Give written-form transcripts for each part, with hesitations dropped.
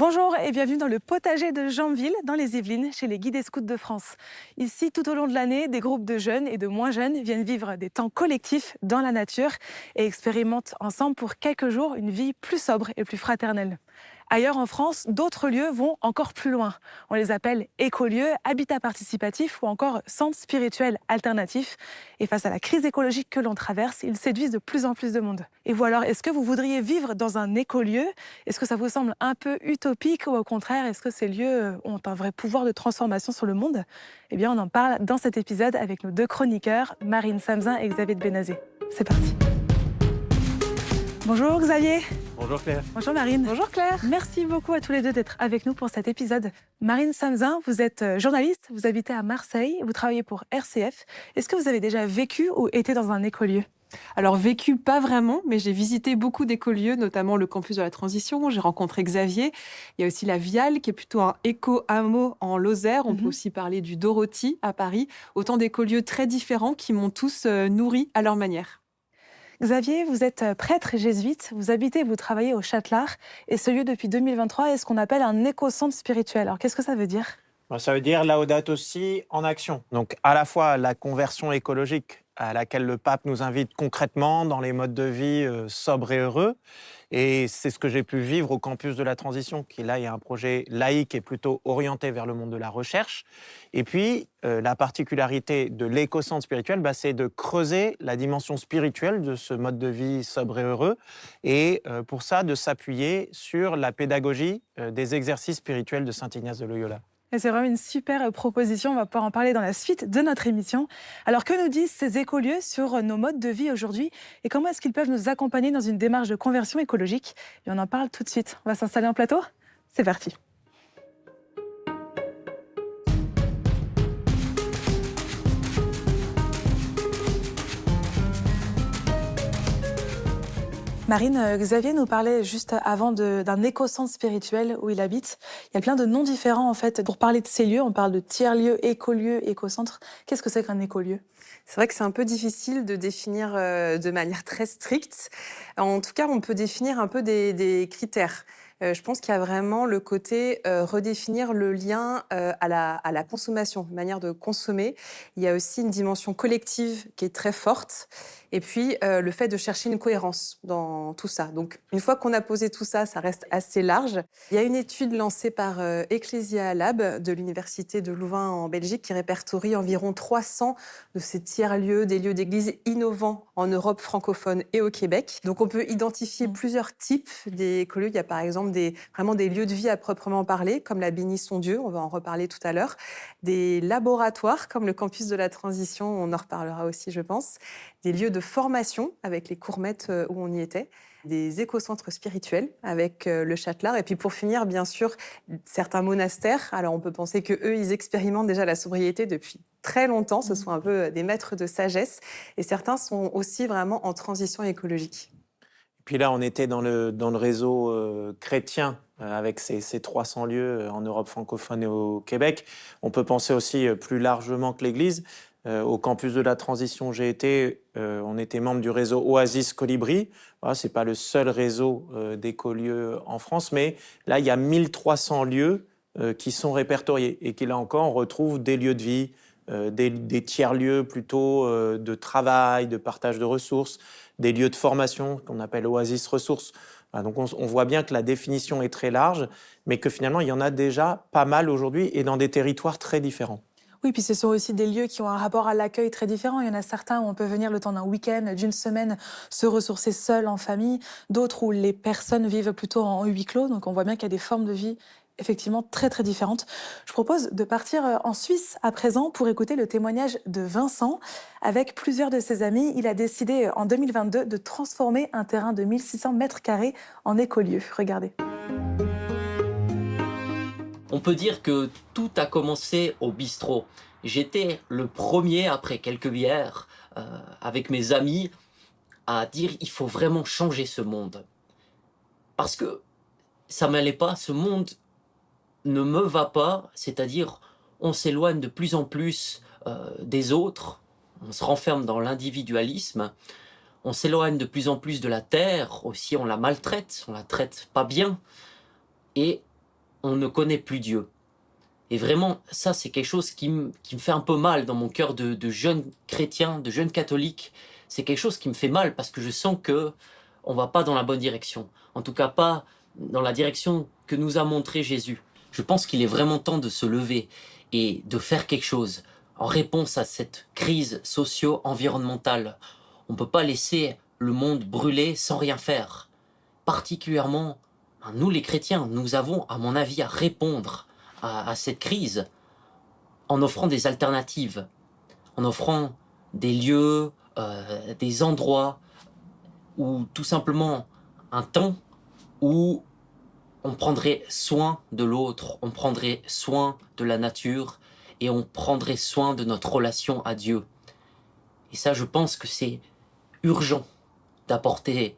Bonjour et bienvenue dans le potager de Janville, dans les Yvelines, chez les Guides et Scouts de France. Ici, tout au long de l'année, des groupes de jeunes et de moins jeunes viennent vivre des temps collectifs dans la nature et expérimentent ensemble pour quelques jours une vie plus sobre et plus fraternelle. Ailleurs en France, d'autres lieux vont encore plus loin. On les appelle écolieux, habitats participatifs ou encore centres spirituels alternatifs. Et face à la crise écologique que l'on traverse, ils séduisent de plus en plus de monde. Et vous alors, est-ce que vous voudriez vivre dans un écolieu? Est-ce que ça vous semble un peu utopique ou au contraire, est-ce que ces lieux ont un vrai pouvoir de transformation sur le monde? Eh bien, on en parle dans cet épisode avec nos deux chroniqueurs, Marine Samzin et Xavier de Bénazé. C'est parti. Bonjour Xavier. Bonjour Claire. Bonjour Marine. Bonjour Claire. Merci beaucoup à tous les deux d'être avec nous pour cet épisode. Marine Samzin, vous êtes journaliste, vous habitez à Marseille, vous travaillez pour RCF. Est-ce que vous avez déjà vécu ou été dans un écolieu? Alors vécu, pas vraiment, mais j'ai visité beaucoup d'écolieux, notamment le campus de la Transition. J'ai rencontré Xavier. Il y a aussi la Viale, qui est plutôt un éco-hameau en Lozère. On peut aussi parler du Dorothy à Paris. Autant d'écolieux très différents qui m'ont tous nourri à leur manière. Xavier, vous êtes prêtre jésuite, vous habitez, vous travaillez au Châtelard, et ce lieu depuis 2023 est ce qu'on appelle un éco-centre spirituel. Alors qu'est-ce que ça veut dire? Ça veut dire Laudato Si en action. Donc à la fois la conversion écologique à laquelle le pape nous invite concrètement dans les modes de vie sobres et heureux. Et c'est ce que j'ai pu vivre au campus de la Transition, qui là est un projet laïque et plutôt orienté vers le monde de la recherche. Et puis la particularité de l'éco-centre spirituel, c'est de creuser la dimension spirituelle de ce mode de vie sobre et heureux. Et pour ça, de s'appuyer sur la pédagogie des exercices spirituels de saint Ignace de Loyola. Et c'est vraiment une super proposition, on va pouvoir en parler dans la suite de notre émission. Alors que nous disent ces écolieux sur nos modes de vie aujourd'hui et comment est-ce qu'ils peuvent nous accompagner dans une démarche de conversion écologique? Et on en parle tout de suite. On va s'installer en plateau? C'est parti. Marine, Xavier nous parlait juste avant d'un éco-centre spirituel où il habite. Il y a plein de noms différents en fait. Pour parler de ces lieux, on parle de tiers-lieux, écolieux, éco-centre. Qu'est-ce que c'est qu'un écolieu? C'est vrai que c'est un peu difficile de définir de manière très stricte. En tout cas, on peut définir un peu des critères. Je pense qu'il y a vraiment le côté redéfinir le lien à la consommation, manière de consommer. Il y a aussi une dimension collective qui est très forte. Et puis, le fait de chercher une cohérence dans tout ça. Donc, une fois qu'on a posé tout ça, ça reste assez large. Il y a une étude lancée par Ecclesia Lab de l'Université de Louvain en Belgique qui répertorie environ 300 de ces tiers-lieux, des lieux d'église innovants en Europe francophone et au Québec. Donc, on peut identifier plusieurs types d'écolieux. Il y a par exemple vraiment des lieux de vie à proprement parler, comme la Bénisson-Dieu, on va en reparler tout à l'heure. Des laboratoires, comme le campus de la Transition, on en reparlera aussi, je pense. Des lieux de formation, avec les courmettes où on y était. Des écocentres spirituels avec le Châtelard. Et puis pour finir, bien sûr, certains monastères. Alors on peut penser qu'eux, ils expérimentent déjà la sobriété depuis très longtemps. Ce sont un peu des maîtres de sagesse. Et certains sont aussi vraiment en transition écologique. Puis là, on était dans le réseau chrétien avec ces 300 lieux en Europe francophone et au Québec. On peut penser aussi plus largement que l'Église. Au campus de la Transition où j'ai été, on était membre du réseau Oasis Colibri. Voilà, ce n'est pas le seul réseau d'écolieux en France, mais là, il y a 1300 lieux qui sont répertoriés et qui, là encore, on retrouve des lieux de vie, des tiers-lieux plutôt de travail, de partage de ressources, des lieux de formation qu'on appelle Oasis Ressources. Voilà, donc on voit bien que la définition est très large, mais que finalement, il y en a déjà pas mal aujourd'hui et dans des territoires très différents. Oui, puis ce sont aussi des lieux qui ont un rapport à l'accueil très différent. Il y en a certains où on peut venir le temps d'un week-end, d'une semaine, se ressourcer seul en famille. D'autres où les personnes vivent plutôt en huis clos. Donc on voit bien qu'il y a des formes de vie effectivement très très différentes. Je propose de partir en Suisse à présent pour écouter le témoignage de Vincent. Avec plusieurs de ses amis, il a décidé en 2022 de transformer un terrain de 1600 mètres carrés en écolieu. Regardez. On peut dire que tout a commencé au bistrot. J'étais le premier, après quelques bières, avec mes amis, à dire il faut vraiment changer ce monde. Parce que ça m'allait pas, ce monde ne me va pas, c'est-à-dire on s'éloigne de plus en plus des autres, on se renferme dans l'individualisme, on s'éloigne de plus en plus de la terre, aussi on la maltraite, on la traite pas bien, et on ne connaît plus Dieu. Et vraiment, ça, c'est quelque chose qui me fait un peu mal dans mon cœur de jeune chrétien, de jeune catholique. C'est quelque chose qui me fait mal parce que je sens que on va pas dans la bonne direction. En tout cas, pas dans la direction que nous a montré Jésus. Je pense qu'il est vraiment temps de se lever et de faire quelque chose en réponse à cette crise socio-environnementale. On ne peut pas laisser le monde brûler sans rien faire. Particulièrement, nous les chrétiens, nous avons, à mon avis, à répondre à cette crise en offrant des alternatives, en offrant des lieux, des endroits, ou tout simplement un temps où on prendrait soin de l'autre, on prendrait soin de la nature et on prendrait soin de notre relation à Dieu. Et ça, je pense que c'est urgent d'apporter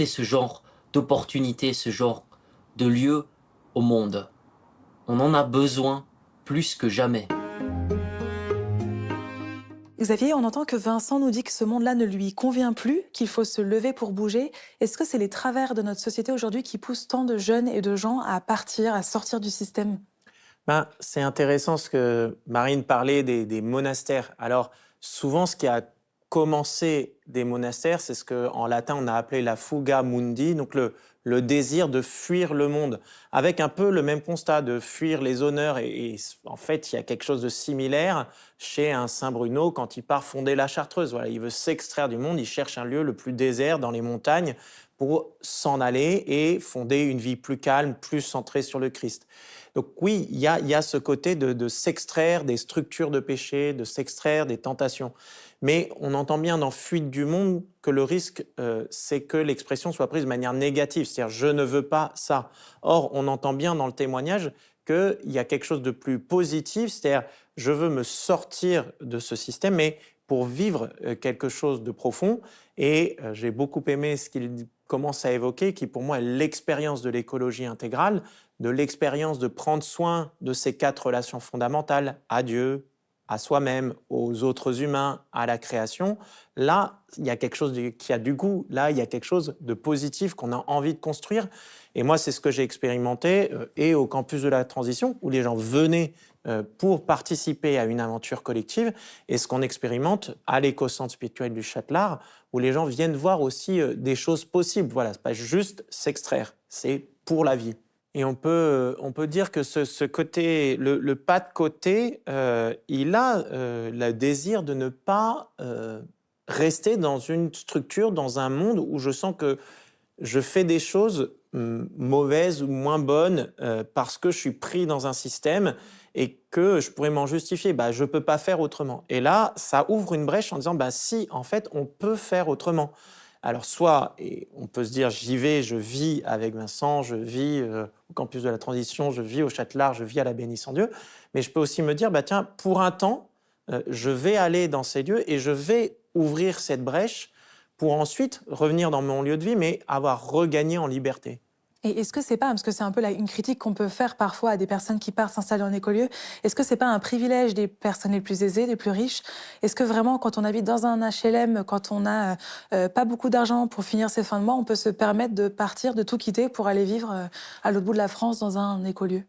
ce genre d'opportunité, ce genre de lieu au monde. On en a besoin plus que jamais. Xavier, on entend que Vincent nous dit que ce monde-là ne lui convient plus, qu'il faut se lever pour bouger. Est-ce que c'est les travers de notre société aujourd'hui qui poussent tant de jeunes et de gens à partir, à sortir du système? Ben, c'est intéressant ce que Marine parlait des monastères. Alors, souvent, ce qui a commencé des monastères, c'est ce qu'en latin, on a appelé la fuga mundi, donc le désir de fuir le monde, avec un peu le même constat, de fuir les honneurs. Et en fait, il y a quelque chose de similaire chez un Saint Bruno quand il part fonder la Chartreuse. Voilà, il veut s'extraire du monde, il cherche un lieu le plus désert dans les montagnes pour s'en aller et fonder une vie plus calme, plus centrée sur le Christ. Donc oui, il y a ce côté de s'extraire des structures de péché, de s'extraire des tentations. Mais on entend bien dans Fuite du monde que le risque, c'est que l'expression soit prise de manière négative, c'est-à-dire « je ne veux pas ça ». Or, on entend bien dans le témoignage qu'il y a quelque chose de plus positif, c'est-à-dire « je veux me sortir de ce système », mais pour vivre quelque chose de profond. Et j'ai beaucoup aimé ce qu'il commence à évoquer, qui pour moi est l'expérience de l'écologie intégrale, de l'expérience de prendre soin de ces 4 relations fondamentales, à Dieu, à soi-même, aux autres humains, à la création. Là, il y a quelque chose qui a du goût, là, il y a quelque chose de positif qu'on a envie de construire. Et moi, c'est ce que j'ai expérimenté et au campus de la transition, où les gens venaient pour participer à une aventure collective, et ce qu'on expérimente à l'éco-centre spirituel du Châtelard, où les gens viennent voir aussi des choses possibles. Voilà, c'est pas juste s'extraire, c'est pour la vie. Et on peut dire que ce côté, le pas de côté, il a le désir de ne pas rester dans une structure, dans un monde où je sens que je fais des choses mauvaises ou moins bonnes parce que je suis pris dans un système et que je pourrais m'en justifier. Bah, je ne peux pas faire autrement. Et là, ça ouvre une brèche en disant bah, si, en fait, on peut faire autrement. Alors, soit, et on peut se dire, j'y vais, je vis avec Vincent, je vis au campus de la transition, je vis au Châtelard, je vis à la Bénisse-en-Dieu, mais je peux aussi me dire, bah, tiens, pour un temps, je vais aller dans ces lieux et je vais ouvrir cette brèche pour ensuite revenir dans mon lieu de vie, mais avoir regagné en liberté. Et est-ce que c'est pas, parce que c'est un peu une critique qu'on peut faire parfois à des personnes qui partent s'installer en écolieu, est-ce que c'est pas un privilège des personnes les plus aisées, les plus riches? Est-ce que vraiment, quand on habite dans un HLM, quand on n'a pas beaucoup d'argent pour finir ses fins de mois, on peut se permettre de partir, de tout quitter pour aller vivre à l'autre bout de la France dans un écolieu?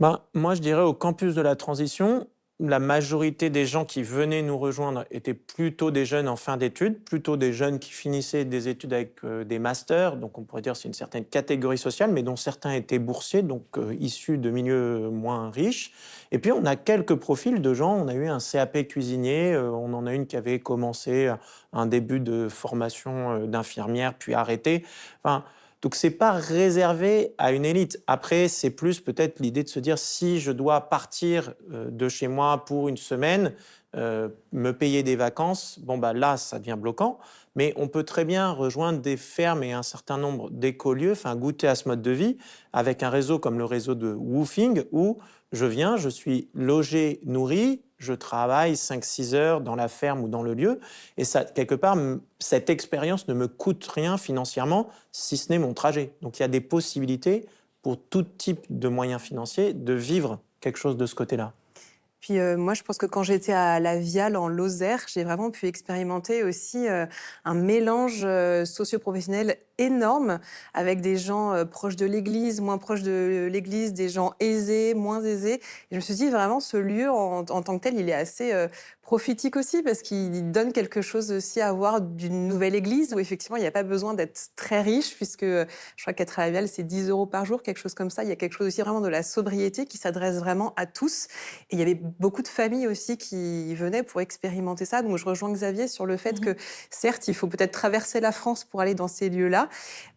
Ben, moi, je dirais au campus de la transition, la majorité des gens qui venaient nous rejoindre étaient plutôt des jeunes en fin d'études, plutôt des jeunes qui finissaient des études avec des masters, donc on pourrait dire que c'est une certaine catégorie sociale, mais dont certains étaient boursiers, donc issus de milieux moins riches. Et puis on a quelques profils de gens, on a eu un CAP cuisinier, on en a une qui avait commencé un début de formation d'infirmière, puis arrêté. Enfin, donc, ce n'est pas réservé à une élite. Après, c'est plus peut-être l'idée de se dire si je dois partir de chez moi pour une semaine, me payer des vacances, bon, bah, là, ça devient bloquant. Mais on peut très bien rejoindre des fermes et un certain nombre d'écolieux, enfin goûter à ce mode de vie, avec un réseau comme le réseau de Woofing, où je viens, je suis logé, nourri, je travaille 5-6 heures dans la ferme ou dans le lieu, et ça, quelque part, cette expérience ne me coûte rien financièrement, si ce n'est mon trajet. Donc il y a des possibilités pour tout type de moyens financiers de vivre quelque chose de ce côté-là. Puis moi, je pense que quand j'étais à la Viale, en Lozère, j'ai vraiment pu expérimenter aussi un mélange socio-professionnel énorme avec des gens proches de l'église, moins proches de l'église, des gens aisés, moins aisés. Et je me suis dit vraiment, ce lieu en tant que tel, il est assez prophétique aussi parce qu'il donne quelque chose aussi à voir d'une nouvelle église où effectivement, il n'y a pas besoin d'être très riche puisque je crois qu'être à la Viale, c'est 10 euros par jour, quelque chose comme ça. Il y a quelque chose aussi vraiment de la sobriété qui s'adresse vraiment à tous. Et il y avait beaucoup de familles aussi qui venaient pour expérimenter ça. Donc, je rejoins Xavier sur le fait que, certes, il faut peut-être traverser la France pour aller dans ces lieux-là,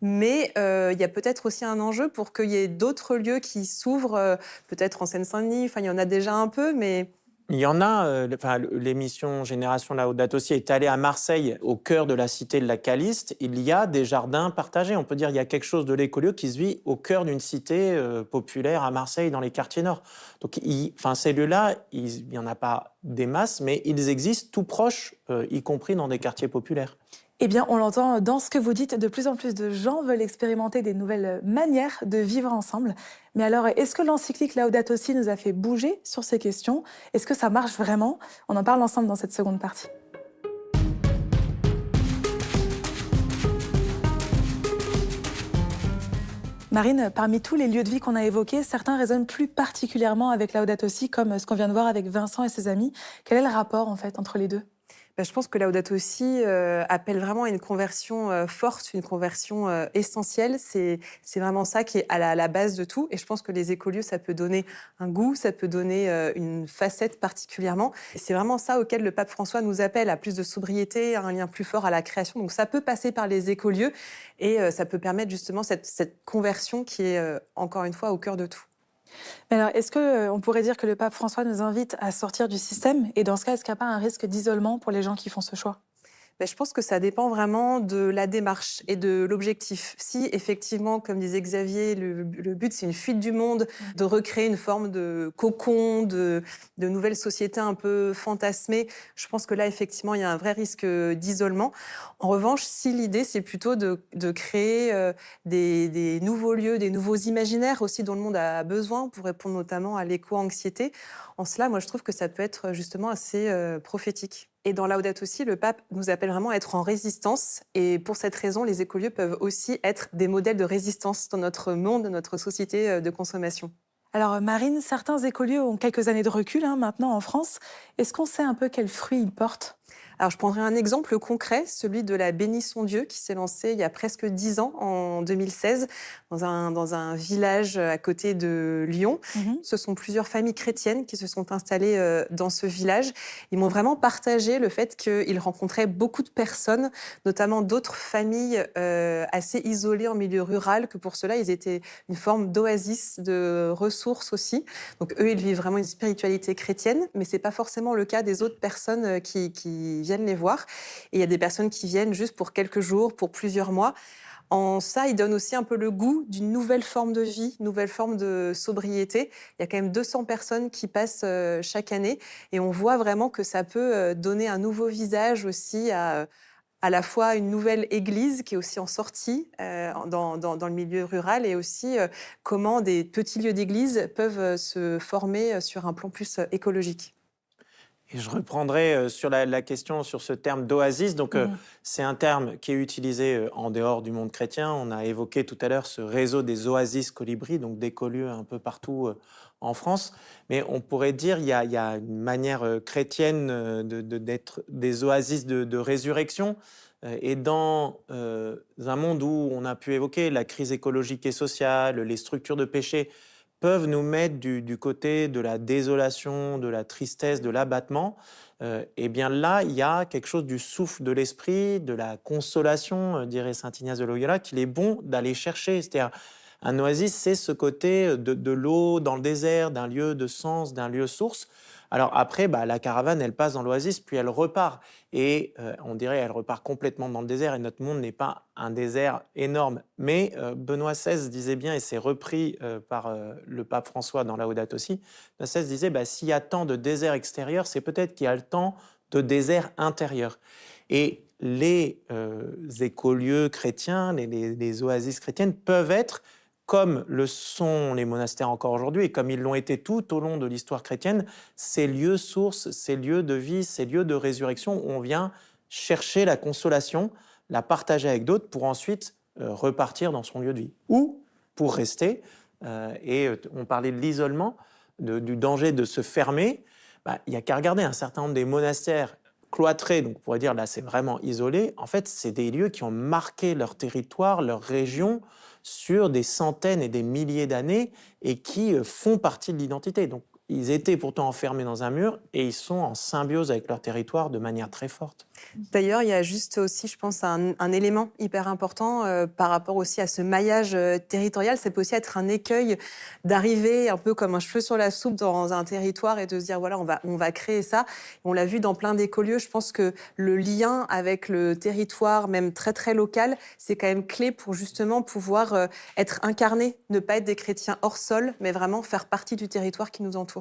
mais il y a peut-être aussi un enjeu pour qu'il y ait d'autres lieux qui s'ouvrent, peut-être en Seine-Saint-Denis. Enfin, il y en a déjà un peu, mais Il y en a, l'émission Génération Laudato Si est allée à Marseille, au cœur de la cité de la Caliste. Il y a des jardins partagés. On peut dire qu'il y a quelque chose de l'écolieu qui se vit au cœur d'une cité populaire à Marseille, dans les quartiers nord. Donc, ces lieux-là, il n'y en a pas des masses, mais ils existent tout proches, y compris dans des quartiers populaires. Eh bien, on l'entend dans ce que vous dites, de plus en plus de gens veulent expérimenter des nouvelles manières de vivre ensemble. Mais alors, est-ce que l'encyclique Laudato Si nous a fait bouger sur ces questions? Est-ce que ça marche vraiment? On en parle ensemble dans cette seconde partie. Marine, parmi tous les lieux de vie qu'on a évoqués, certains résonnent plus particulièrement avec Laudato Si, comme ce qu'on vient de voir avec Vincent et ses amis. Quel est le rapport, en fait, entre les deux? je pense que Laudato Si appelle vraiment à une conversion forte, une conversion essentielle. C'est vraiment ça qui est à la base de tout. Et je pense que les écolieux, ça peut donner un goût, ça peut donner une facette particulièrement. Et c'est vraiment ça auquel le pape François nous appelle, à plus de sobriété, à un lien plus fort à la création. Donc ça peut passer par les écolieux et ça peut permettre justement cette conversion qui est encore une fois au cœur de tout. Mais alors, est-ce qu'on pourrait dire que le pape François nous invite à sortir du système? Et dans ce cas, est-ce qu'il n'y a pas un risque d'isolement pour les gens qui font ce choix? Je pense que ça dépend vraiment de la démarche et de l'objectif. Si effectivement, comme disait Xavier, le but c'est une fuite du monde, de recréer une forme de cocon, de nouvelle société un peu fantasmée, je pense que là effectivement il y a un vrai risque d'isolement. En revanche, si l'idée c'est plutôt de créer des nouveaux lieux, des nouveaux imaginaires aussi dont le monde a besoin pour répondre notamment à l'éco-anxiété, en cela, moi je trouve que ça peut être justement assez prophétique. Et dans Laudato Si, le pape nous appelle vraiment à être en résistance. Et pour cette raison, les écolieux peuvent aussi être des modèles de résistance dans notre monde, dans notre société de consommation. Alors, Marine, certains écolieux ont quelques années de recul maintenant en France. Est-ce qu'on sait un peu quels fruits ils portent? Alors, je prendrai un exemple concret, celui de la Bénisson Dieu, qui s'est lancée il y a presque 10 ans, en 2016, dans un village à côté de Lyon. Ce sont plusieurs familles chrétiennes qui se sont installées dans ce village. Ils m'ont vraiment partagé le fait qu'ils rencontraient beaucoup de personnes, notamment d'autres familles assez isolées en milieu rural, que pour cela, ils étaient une forme d'oasis, de ressources aussi. Donc, eux, ils vivent vraiment une spiritualité chrétienne, mais c'est pas forcément le cas des autres personnes qui viennent les voir. Et il y a des personnes qui viennent juste pour quelques jours, pour plusieurs mois. En ça, ils donnent aussi un peu le goût d'une nouvelle forme de vie, une nouvelle forme de sobriété. Il y a quand même 200 personnes qui passent chaque année et on voit vraiment que ça peut donner un nouveau visage aussi à la fois une nouvelle église qui est aussi en sortie dans le milieu rural et aussi comment des petits lieux d'église peuvent se former sur un plan plus écologique. Et je reprendrai sur la question sur ce terme d'oasis. Donc, c'est un terme qui est utilisé en dehors du monde chrétien. On a évoqué tout à l'heure ce réseau des oasis colibri, donc d'écolieux un peu partout en France. Mais on pourrait dire qu'il y a une manière chrétienne d'être des oasis de résurrection. Et dans un monde où on a pu évoquer la crise écologique et sociale, les structures de péché, peuvent nous mettre du côté de la désolation, de la tristesse, de l'abattement, et bien là, il y a quelque chose du souffle de l'esprit, de la consolation, dirait saint Ignace de Loyola, qu'il est bon d'aller chercher. C'est-à-dire, un oasis, c'est ce côté de l'eau dans le désert, d'un lieu de sens, d'un lieu source. Alors après, la caravane, elle passe dans l'oasis, puis elle repart. Et on dirait elle repart complètement dans le désert. Et notre monde n'est pas un désert énorme. Mais Benoît XVI disait bien, et c'est repris par le pape François dans Laudato Si, Benoît XVI disait, s'il y a tant de désert extérieur, c'est peut-être qu'il y a le temps de désert intérieur. Et les écolieux chrétiens, les oasis chrétiennes peuvent être comme le sont les monastères encore aujourd'hui, et comme ils l'ont été tout au long de l'histoire chrétienne, ces lieux sources, ces lieux de vie, ces lieux de résurrection où on vient chercher la consolation, la partager avec d'autres pour ensuite repartir dans son lieu de vie. Ou pour rester, on parlait de l'isolement, du danger de se fermer, il n'y a qu'à regarder un certain nombre des monastères cloîtrés, donc on pourrait dire là c'est vraiment isolé, en fait c'est des lieux qui ont marqué leur territoire, leur région, sur des centaines et des milliers d'années et qui font partie de l'identité. Donc ils étaient pourtant enfermés dans un mur et ils sont en symbiose avec leur territoire de manière très forte. D'ailleurs, il y a juste aussi, je pense, un élément hyper important par rapport aussi à ce maillage territorial. Ça peut aussi être un écueil d'arriver un peu comme un cheveu sur la soupe dans un territoire et de se dire, voilà, on va créer ça. On l'a vu dans plein d'écolieux. Je pense que le lien avec le territoire, même très, très local, c'est quand même clé pour justement pouvoir être incarné, ne pas être des chrétiens hors sol, mais vraiment faire partie du territoire qui nous entoure.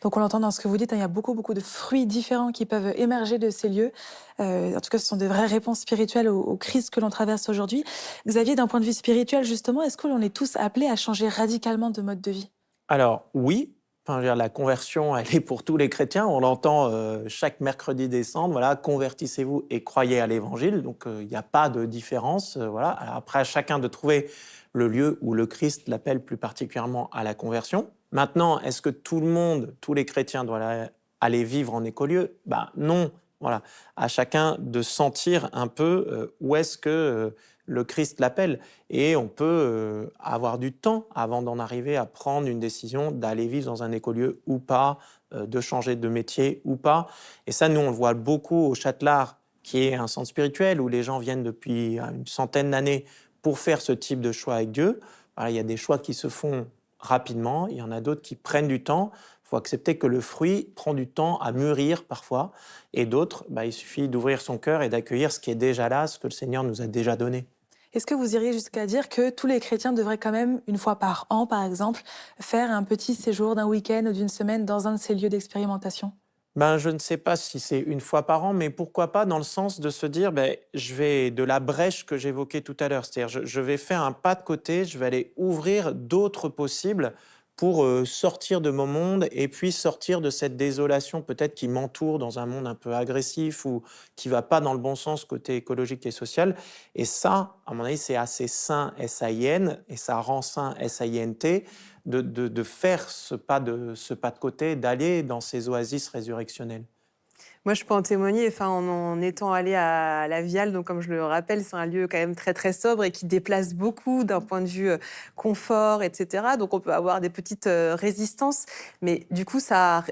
Donc on l'entend dans ce que vous dites, il y a beaucoup de fruits différents qui peuvent émerger de ces lieux. En tout cas, ce sont des vraies réponses spirituelles aux crises que l'on traverse aujourd'hui. Xavier, d'un point de vue spirituel, justement, est-ce que l'on est tous appelés à changer radicalement de mode de vie? Alors oui, enfin, je veux dire, la conversion, elle est pour tous les chrétiens. On l'entend chaque mercredi décembre, voilà, convertissez-vous et croyez à l'évangile. Donc il n'y a pas de différence. Voilà. Alors, après, à chacun de trouver le lieu où le Christ l'appelle plus particulièrement à la conversion. Maintenant, est-ce que tout le monde, tous les chrétiens doivent aller vivre en écolieu? Non. Voilà. À chacun de sentir un peu où est-ce que le Christ l'appelle. Et on peut avoir du temps avant d'en arriver à prendre une décision d'aller vivre dans un écolieu ou pas, de changer de métier ou pas. Et ça, nous, on le voit beaucoup au Châtelard, qui est un centre spirituel où les gens viennent depuis une centaine d'années pour faire ce type de choix avec Dieu. Voilà, il y a des choix qui se font rapidement, il y en a d'autres qui prennent du temps. Il faut accepter que le fruit prend du temps à mûrir parfois, et d'autres, il suffit d'ouvrir son cœur et d'accueillir ce qui est déjà là, ce que le Seigneur nous a déjà donné. Est-ce que vous iriez jusqu'à dire que tous les chrétiens devraient quand même, une fois par an par exemple, faire un petit séjour d'un week-end ou d'une semaine dans un de ces lieux d'expérimentation? Je ne sais pas si c'est une fois par an, mais pourquoi pas dans le sens de se dire, je vais de la brèche que j'évoquais tout à l'heure, c'est-à-dire je vais faire un pas de côté, je vais aller ouvrir d'autres possibles pour sortir de mon monde et puis sortir de cette désolation peut-être qui m'entoure dans un monde un peu agressif ou qui va pas dans le bon sens côté écologique et social. Et ça, à mon avis, c'est assez sain, S-A-I-N, et ça rend sain, S-A-I-N-T, de faire ce pas de côté, d'aller dans ces oasis résurrectionnelles. Moi, je peux en témoigner, en étant allée à la Viale, donc comme je le rappelle, c'est un lieu quand même très, très sobre et qui déplace beaucoup d'un point de vue confort, etc. Donc, on peut avoir des petites résistances, mais du coup, ça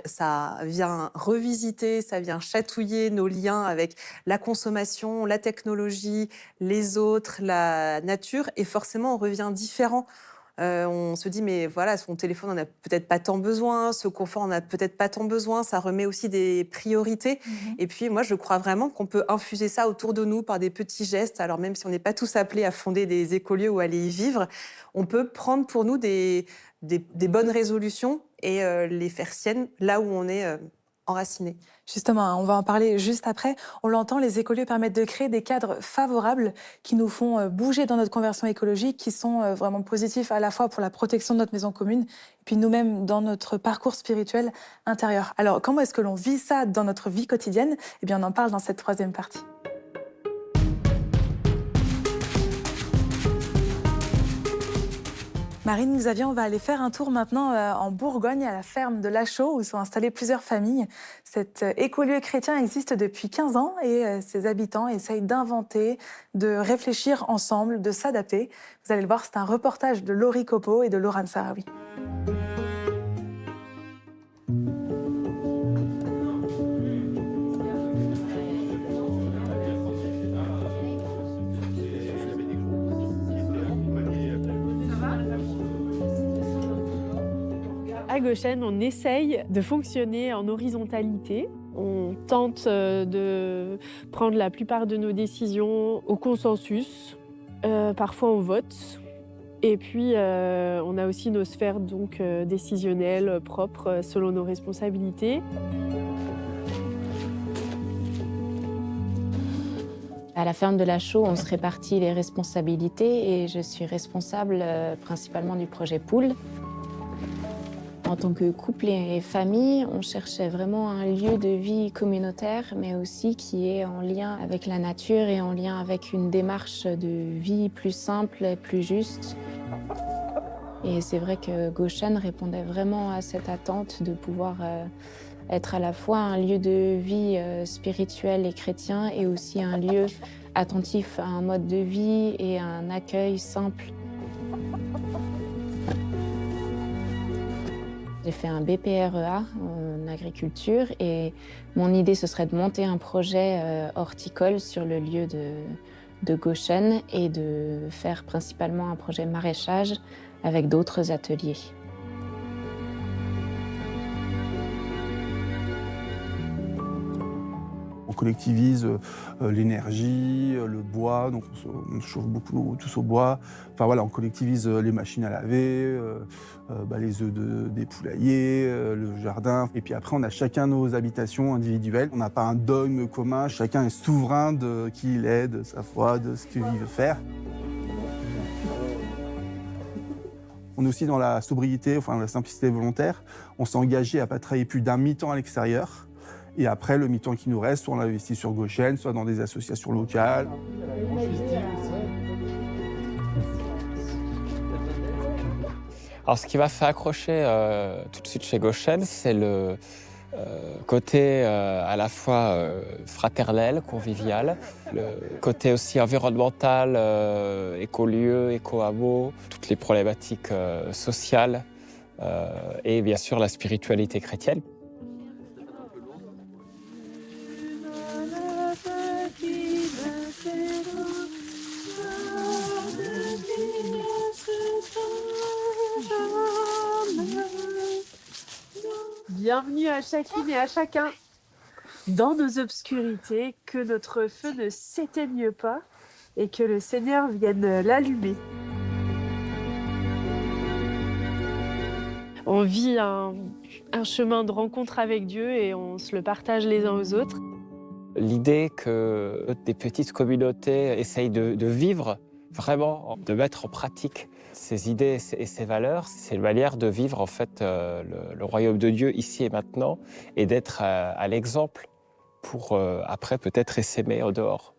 vient revisiter, ça vient chatouiller nos liens avec la consommation, la technologie, les autres, la nature, et forcément, on revient différent. On se dit, mais voilà, son téléphone, on n'a peut-être pas tant besoin, ce confort, on n'a peut-être pas tant besoin, ça remet aussi des priorités. Et puis, moi, je crois vraiment qu'on peut infuser ça autour de nous par des petits gestes. Alors, même si on n'est pas tous appelés à fonder des écolieux ou à aller y vivre, on peut prendre pour nous des bonnes résolutions et les faire siennes là où on est enraciné. Justement, on va en parler juste après. On l'entend, les écolieux permettent de créer des cadres favorables qui nous font bouger dans notre conversion écologique, qui sont vraiment positifs à la fois pour la protection de notre maison commune et puis nous-mêmes dans notre parcours spirituel intérieur. Alors, comment est-ce que l'on vit ça dans notre vie quotidienne? Eh bien, on en parle dans cette troisième partie. Marine, Xavier, on va aller faire un tour maintenant en Bourgogne, à la ferme de Lachaud, où sont installées plusieurs familles. Cet écolieu chrétien existe depuis 15 ans et ses habitants essayent d'inventer, de réfléchir ensemble, de s'adapter. Vous allez le voir, c'est un reportage de Laurie Copeau et de Laurent Sarawi. À Goshen, on essaye de fonctionner en horizontalité. On tente de prendre la plupart de nos décisions au consensus. Parfois, on vote. Et puis, on a aussi nos sphères décisionnelles propres selon nos responsabilités. À la ferme de la Chaux, on se répartit les responsabilités et je suis responsable principalement du projet Poule. En tant que couple et famille, on cherchait vraiment un lieu de vie communautaire, mais aussi qui est en lien avec la nature et en lien avec une démarche de vie plus simple et plus juste. Et c'est vrai que Goshen répondait vraiment à cette attente de pouvoir être à la fois un lieu de vie spirituel et chrétien et aussi un lieu attentif à un mode de vie et à un accueil simple. J'ai fait un BPREA en agriculture et mon idée, ce serait de monter un projet horticole sur le lieu de Goshen et de faire principalement un projet maraîchage avec d'autres ateliers. On collectivise l'énergie, le bois, donc on se chauffe beaucoup tous au bois. Enfin voilà, on collectivise les machines à laver, les œufs des poulaillers, le jardin. Et puis après, on a chacun nos habitations individuelles. On n'a pas un dogme commun, chacun est souverain de qui il est, de sa foi, de ce qu'il veut faire. On est aussi dans la sobriété, enfin la simplicité volontaire. On s'est engagé à ne pas travailler plus d'un mi-temps à l'extérieur. Et après, le mi-temps qui nous reste, soit on l'investit sur Goshen, soit dans des associations locales. Alors, ce qui m'a fait accrocher tout de suite chez Goshen, c'est le côté à la fois fraternel, convivial, le côté aussi environnemental, écolieu, éco-hameau, toutes les problématiques sociales et bien sûr la spiritualité chrétienne. Bienvenue à chacune et à chacun dans nos obscurités, que notre feu ne s'éteigne pas et que le Seigneur vienne l'allumer. On vit un chemin de rencontre avec Dieu et on se le partage les uns aux autres. L'idée que des petites communautés essayent de vivre vraiment, de mettre en pratique ces idées et ces valeurs, c'est une manière de vivre en fait le royaume de Dieu ici et maintenant et d'être à l'exemple pour après peut-être essaimer au dehors.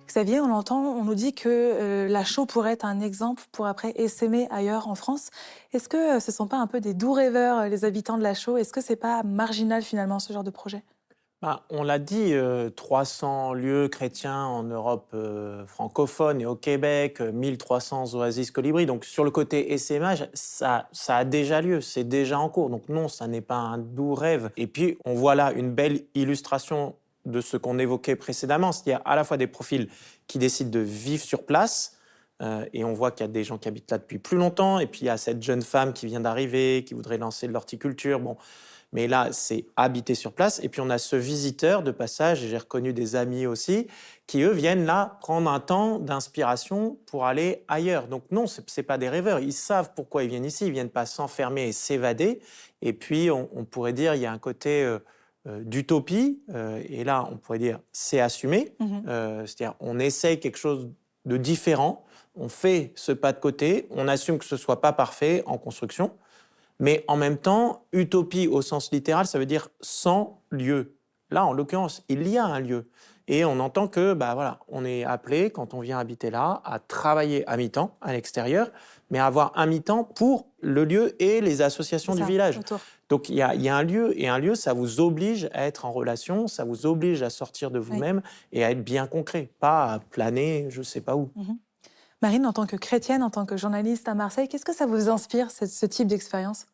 Xavier, on l'entend, on nous dit que la Chaux pourrait être un exemple pour après essaimer ailleurs en France. Est-ce que ce ne sont pas un peu des doux rêveurs, les habitants de la Chaux? Est-ce que ce n'est pas marginal finalement ce genre de projet? On l'a dit, 300 lieux chrétiens en Europe francophone et au Québec, 1300 oasis colibri. Donc sur le côté essaimage, ça a déjà lieu, c'est déjà en cours. Donc non, ça n'est pas un doux rêve. Et puis on voit là une belle illustration de ce qu'on évoquait précédemment, c'est-à-dire à la fois des profils qui décident de vivre sur place, et on voit qu'il y a des gens qui habitent là depuis plus longtemps, et puis il y a cette jeune femme qui vient d'arriver, qui voudrait lancer de l'horticulture. Bon. Mais là, c'est habiter sur place. Et puis, on a ce visiteur de passage, et j'ai reconnu des amis aussi, qui, eux, viennent là prendre un temps d'inspiration pour aller ailleurs. Donc non, ce n'est pas des rêveurs. Ils savent pourquoi ils viennent ici. Ils ne viennent pas s'enfermer et s'évader. Et puis, on pourrait dire il y a un côté d'utopie. Et là, on pourrait dire c'est assumé. C'est-à-dire on essaye quelque chose de différent. On fait ce pas de côté. On assume que ce ne soit pas parfait en construction. Mais en même temps, utopie au sens littéral, ça veut dire sans lieu. Là, en l'occurrence, il y a un lieu. Et on entend que, on est appelé, quand on vient habiter là, à travailler à mi-temps, à l'extérieur, mais à avoir un mi-temps pour le lieu et les associations du village. Autour. Donc, il y a un lieu, et un lieu, ça vous oblige à être en relation, ça vous oblige à sortir de vous-même et à être bien concret, pas à planer je ne sais pas où. Marine, en tant que chrétienne, en tant que journaliste à Marseille, qu'est-ce que ça vous inspire, ce type d'expérience?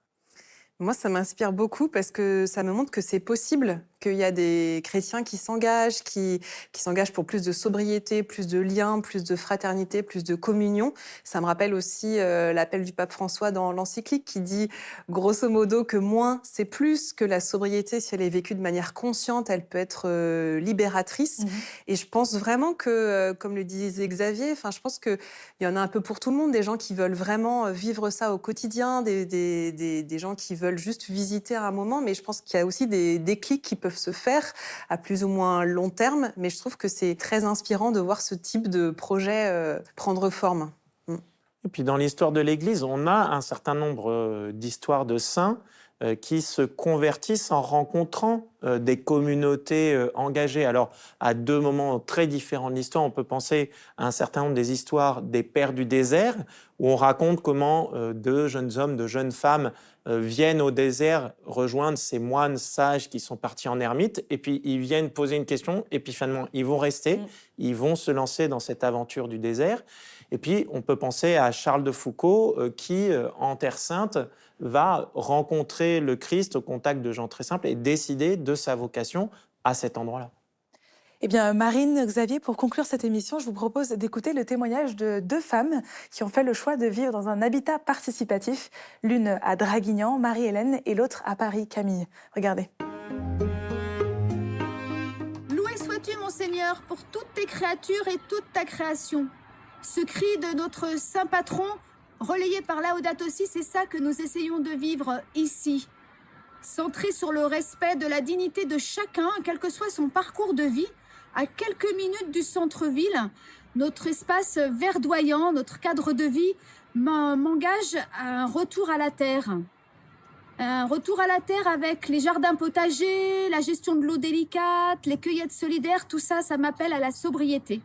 Moi, ça m'inspire beaucoup parce que ça me montre que c'est possible, qu'il y a des chrétiens qui s'engagent, qui s'engagent pour plus de sobriété, plus de liens, plus de fraternité, plus de communion. Ça me rappelle aussi l'appel du pape François dans l'encyclique qui dit grosso modo que moins c'est plus, que la sobriété, si elle est vécue de manière consciente, elle peut être libératrice. Et je pense vraiment que, comme le disait Xavier, je pense qu'il y en a un peu pour tout le monde, des gens qui veulent vraiment vivre ça au quotidien, des gens qui veulent juste visiter à un moment, mais je pense qu'il y a aussi des déclics qui peuvent peuvent se faire à plus ou moins long terme, mais je trouve que c'est très inspirant de voir ce type de projet prendre forme. Et puis dans l'histoire de l'Église, on a un certain nombre d'histoires de saints qui se convertissent en rencontrant des communautés engagées. Alors, à 2 moments très différents de l'histoire, on peut penser à un certain nombre des histoires des pères du désert, où on raconte comment 2 jeunes hommes, 2 jeunes femmes viennent au désert rejoindre ces moines sages qui sont partis en ermite, et puis ils viennent poser une question, et puis finalement, ils vont rester, ils vont se lancer dans cette aventure du désert. Et puis, on peut penser à Charles de Foucault qui, en Terre Sainte, va rencontrer le Christ au contact de gens très simples et décider de sa vocation à cet endroit-là. Eh bien, Marine, Xavier, pour conclure cette émission, je vous propose d'écouter le témoignage de 2 femmes qui ont fait le choix de vivre dans un habitat participatif, l'une à Draguignan, Marie-Hélène, et l'autre à Paris, Camille. Regardez. Loué sois-tu, mon Seigneur, pour toutes tes créatures et toute ta création. Ce cri de notre saint patron, relayé par Laudato Si, c'est ça que nous essayons de vivre ici. Centré sur le respect de la dignité de chacun, quel que soit son parcours de vie, à quelques minutes du centre-ville, notre espace verdoyant, notre cadre de vie m'engage à un retour à la terre. Un retour à la terre avec les jardins potagers, la gestion de l'eau délicate, les cueillettes solidaires, tout ça, ça m'appelle à la sobriété.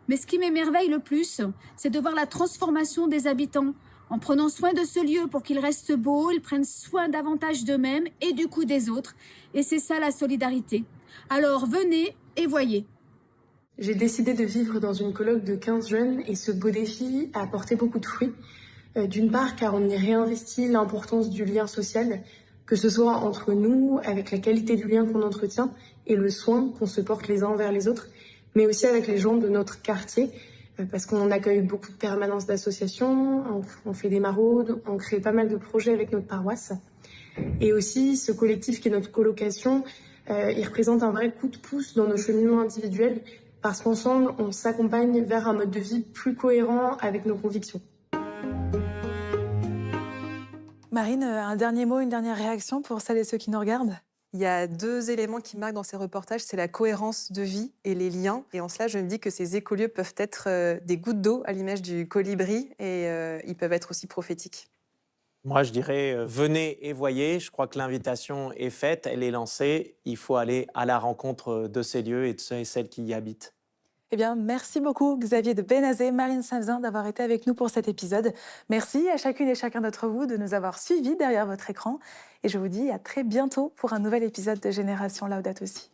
Mais ce qui m'émerveille le plus, c'est de voir la transformation des habitants. En prenant soin de ce lieu pour qu'il reste beau, ils prennent soin davantage d'eux-mêmes et du coup des autres. Et c'est ça la solidarité. Alors venez et voyez. J'ai décidé de vivre dans une coloc de 15 jeunes et ce beau défi a apporté beaucoup de fruits. D'une part, car on y réinvestit l'importance du lien social, que ce soit entre nous, avec la qualité du lien qu'on entretient et le soin qu'on se porte les uns envers les autres, mais aussi avec les gens de notre quartier, parce qu'on accueille beaucoup de permanences d'associations, on fait des maraudes, on crée pas mal de projets avec notre paroisse. Et aussi, ce collectif qui est notre colocation, il représente un vrai coup de pouce dans nos cheminements individuels, parce qu'ensemble, on s'accompagne vers un mode de vie plus cohérent avec nos convictions. Marine, un dernier mot, une dernière réaction pour celles et ceux qui nous regardent? Il y a 2 éléments qui marquent dans ces reportages, c'est la cohérence de vie et les liens. Et en cela, je me dis que ces écolieux peuvent être des gouttes d'eau à l'image du colibri et ils peuvent être aussi prophétiques. Moi, je dirais, venez et voyez. Je crois que l'invitation est faite, elle est lancée. Il faut aller à la rencontre de ces lieux et de ceux et celles qui y habitent. Eh bien, merci beaucoup Xavier de Benazet, Marine Saint-Vezin d'avoir été avec nous pour cet épisode. Merci à chacune et chacun d'entre vous de nous avoir suivis derrière votre écran. Et je vous dis à très bientôt pour un nouvel épisode de Génération Laudato Si.